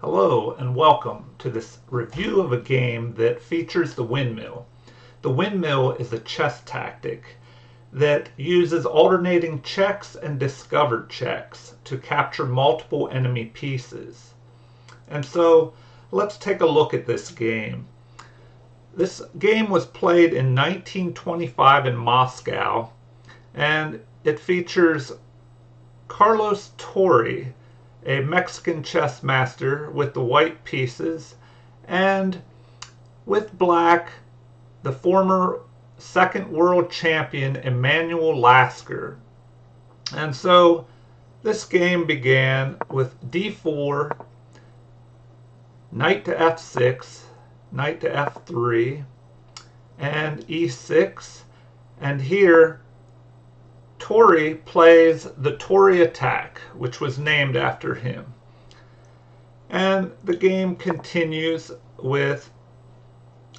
Hello and welcome to this review of a game that features the Windmill. The Windmill is a chess tactic that uses alternating checks and discovered checks to capture multiple enemy pieces. And so let's take a look at this game. This game was played in 1925 in Moscow, and it features Carlos Torre, a Mexican chess master, with the white pieces, and with black, the former second world champion Emmanuel Lasker. And so this game began with d4, knight to f6, knight to f3, and e6. And here Torre plays the Torre attack, which was named after him. And the game continues with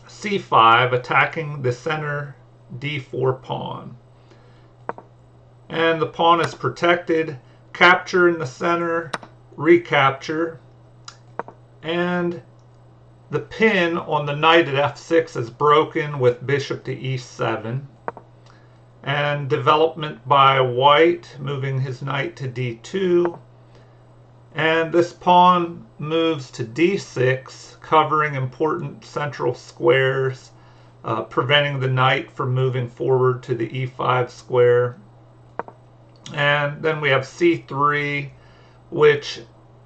c5 attacking the center d4 pawn. And the pawn is protected, capture in the center, recapture, and the pin on the knight at f6 is broken with bishop to e7. And development by white, moving his knight to d2. And this pawn moves to d6, covering important central squares, preventing the knight from moving forward to the e5 square. And then we have c3, which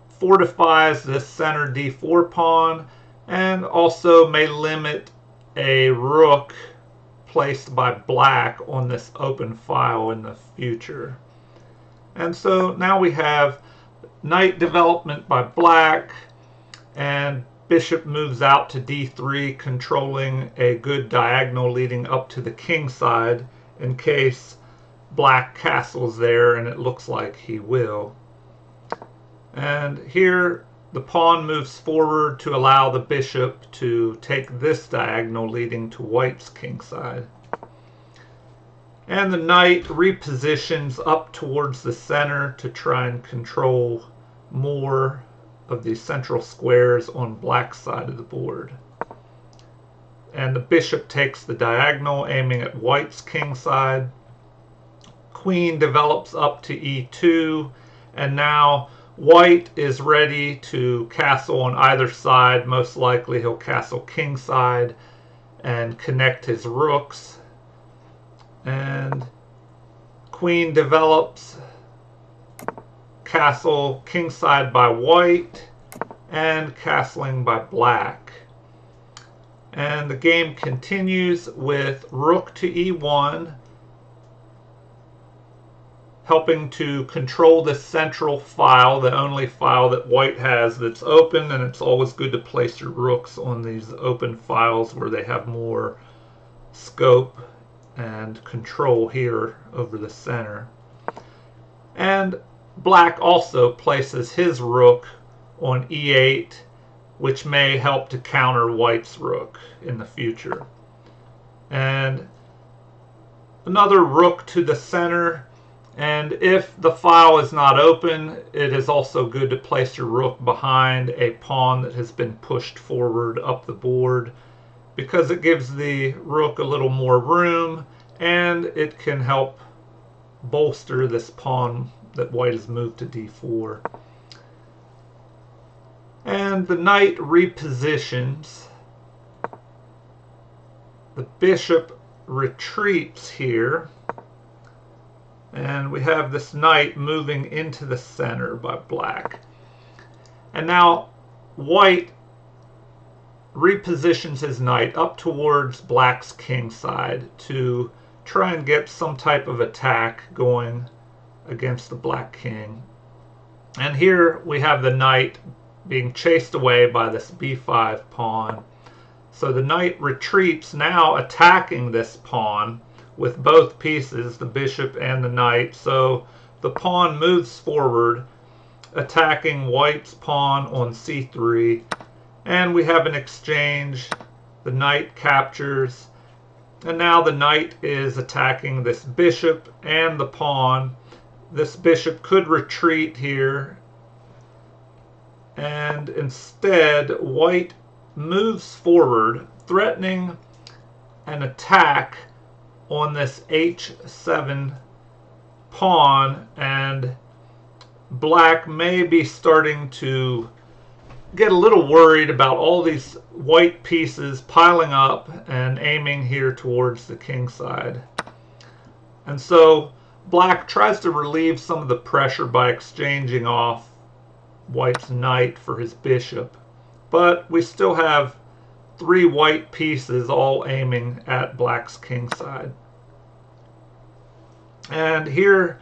fortifies this center d4 pawn and also may limit a rook placed by black on this open file in the future. And so now we have knight development by black, and bishop moves out to d3, controlling a good diagonal leading up to the king side in case black castles there, and it looks like he will. And here the pawn moves forward to allow the bishop to take this diagonal leading to white's kingside. And the knight repositions up towards the center to try and control more of the central squares on black's side of the board. And the bishop takes the diagonal, aiming at white's kingside. Queen develops up to e2, and now white is ready to castle on either side. Most likely he'll castle kingside and connect his rooks. And queen develops, castle kingside by white, and castling by black. And the game continues with rook to e1, helping to control the central file, the only file that white has that's open, and it's always good to place your rooks on these open files where they have more scope and control here over the center. And black also places his rook on e8, which may help to counter white's rook in the future. And another rook to the center. And if the file is not open, it is also good to place your rook behind a pawn that has been pushed forward up the board, because it gives the rook a little more room and it can help bolster this pawn that white has moved to d4. And the knight repositions. The bishop retreats here. And we have this knight moving into the center by black. And now white repositions his knight up towards black's king side to try and get some type of attack going against the black king. And here we have the knight being chased away by this b5 pawn. So the knight retreats, now attacking this pawn with both pieces, the bishop and the knight. So the pawn moves forward, attacking white's pawn on c3. And we have an exchange. The knight captures. And now the knight is attacking this bishop and the pawn. This bishop could retreat here and instead white moves forward, threatening an attack on this h7 pawn, and black may be starting to get a little worried about all these white pieces piling up and aiming here towards the king side. And so black tries to relieve some of the pressure by exchanging off white's knight for his bishop, but we still have 3 white pieces all aiming at black's king side. And here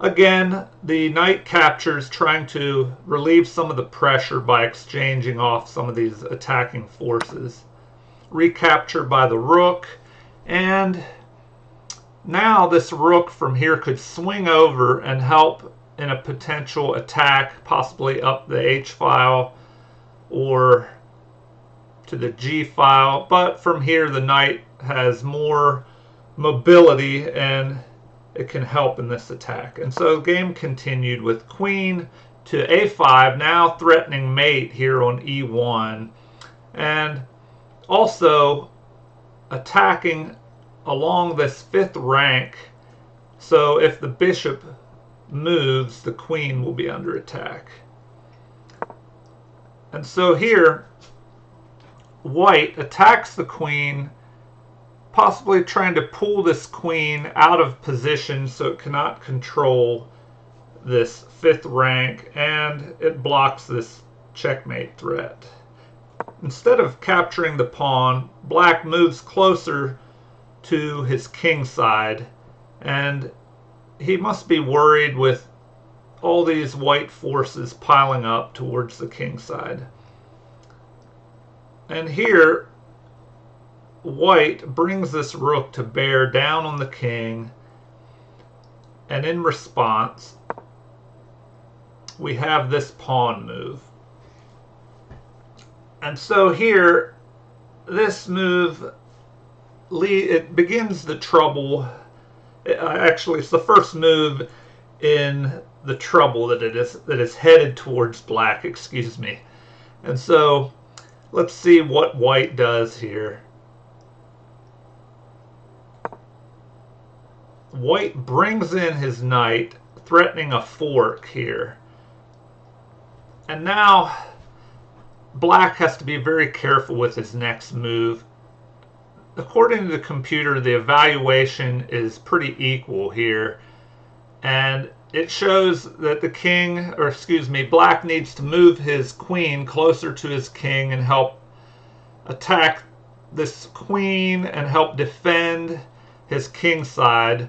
again, the knight captures, trying to relieve some of the pressure by exchanging off some of these attacking forces. Recapture by the rook, and now this rook from here could swing over and help in a potential attack, possibly up the h-file or to the g-file, but from here the knight has more mobility and it can help in this attack. And so the game continued with queen to a5, now threatening mate here on e1, and also attacking along this 5th rank. So if the bishop moves, the queen will be under attack. And so here white attacks the queen, possibly trying to pull this queen out of position so it cannot control this 5th rank, and it blocks this checkmate threat. Instead of capturing the pawn, black moves closer to his king side, and he must be worried with all these white forces piling up towards the king side. And here white brings this rook to bear down on the king, and in response we have this pawn move. And so here this move it begins the trouble. Actually, it's the first move in the trouble that is headed towards black, excuse me. And so let's see what white does here. White brings in his knight, threatening a fork here. And now black has to be very careful with his next move. According to the computer, the evaluation is pretty equal here. And it shows that the king, or excuse me, black needs to move his queen closer to his king and help attack this queen and help defend his king side.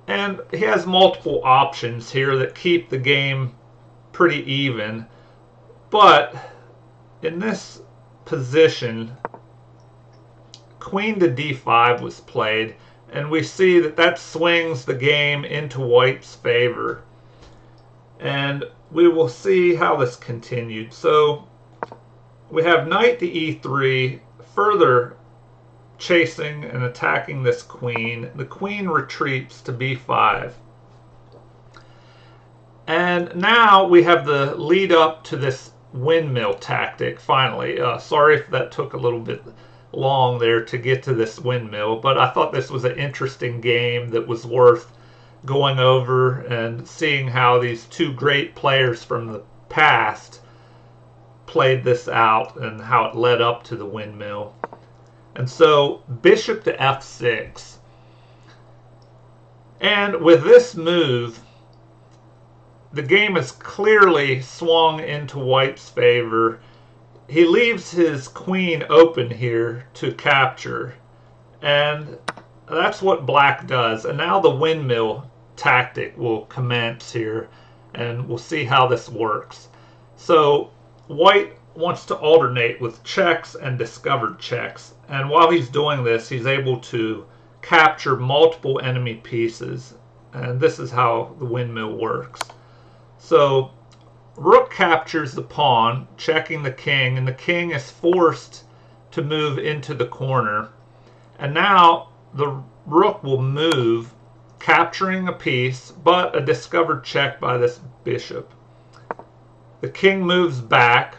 And he has multiple options here that keep the game pretty even. But in this position, queen to d5 was played, and we see that that swings the game into white's favor. And we will see how this continued. So we have knight to e3, further chasing and attacking this queen. The queen retreats to b5. And now we have the lead up to this windmill tactic finally. Sorry if that took a little bit long there to get to this windmill, but I thought this was an interesting game that was worth going over and seeing how these two great players from the past played this out and how it led up to the windmill. And so bishop to f6. And with this move, the game is clearly swung into white's favor. He leaves his queen open here to capture, and that's what black does. And now the windmill tactic will commence here, and we'll see how this works. So white wants to alternate with checks and discovered checks, and while he's doing this, he's able to capture multiple enemy pieces, and this is how the windmill works. So rook captures the pawn, checking the king, and the king is forced to move into the corner. And now the rook will move, capturing a piece, but a discovered check by this bishop. the king moves back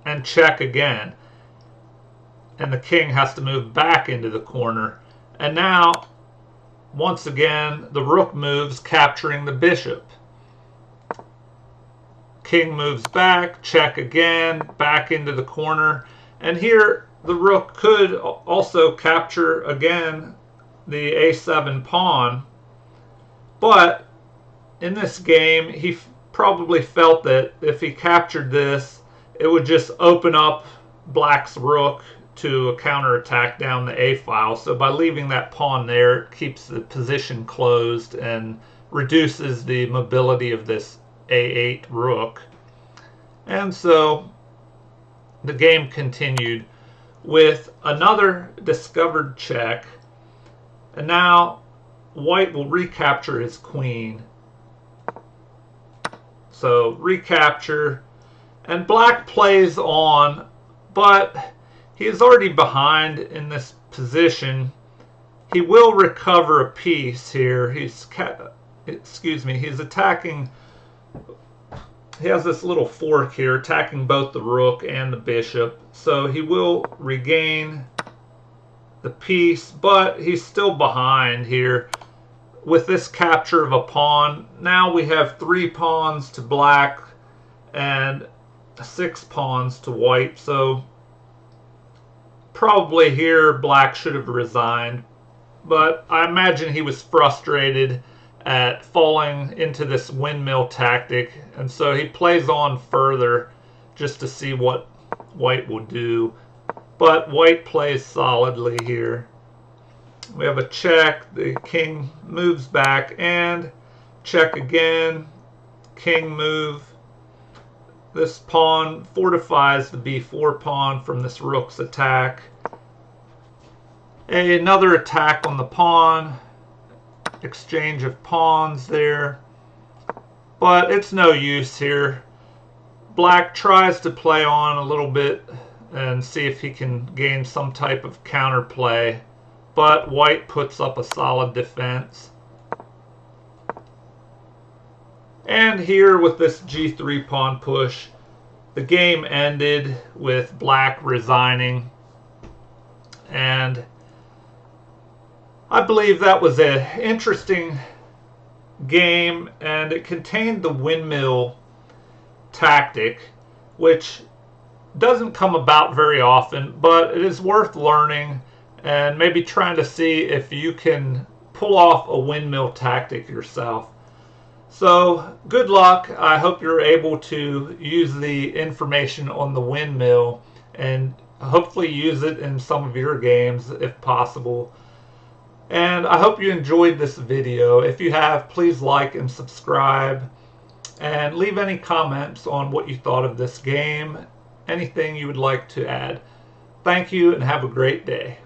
and check again. And the king has to move back into the corner. And now, once again, the rook moves, capturing the bishop. King moves back, check again, back into the corner. And here, the rook could also capture again the a7 pawn. But in this game, he probably felt that if he captured this, it would just open up black's rook to a counterattack down the a file. So by leaving that pawn there, it keeps the position closed and reduces the mobility of this a8 rook. And so the game continued with another discovered check. And now white will recapture his queen. So recapture, and black plays on, but he is already behind in this position. He will recover a piece here. He's attacking. He has this little fork here, attacking both the rook and the bishop. So he will regain the piece, but he's still behind here. With this capture of a pawn, now we have 3 pawns to black and 6 pawns to white. So probably here black should have resigned, but I imagine he was frustrated at falling into this windmill tactic, and so he plays on further just to see what white will do. But white plays solidly here. We have a check, the king moves back, and check again, king move. This pawn fortifies the b4 pawn from this rook's attack. Another attack on the pawn, exchange of pawns there, but it's no use here. Black tries to play on a little bit and see if he can gain some type of counterplay, but white puts up a solid defense. And here with this g3 pawn push, the game ended with black resigning, and I believe that was an interesting game, and it contained the windmill tactic, which doesn't come about very often, but it is worth learning and maybe trying to see if you can pull off a windmill tactic yourself. So good luck. I hope you're able to use the information on the windmill and hopefully use it in some of your games if possible. And I hope you enjoyed this video. If you have, please like and subscribe, and leave any comments on what you thought of this game, anything you would like to add. Thank you and have a great day.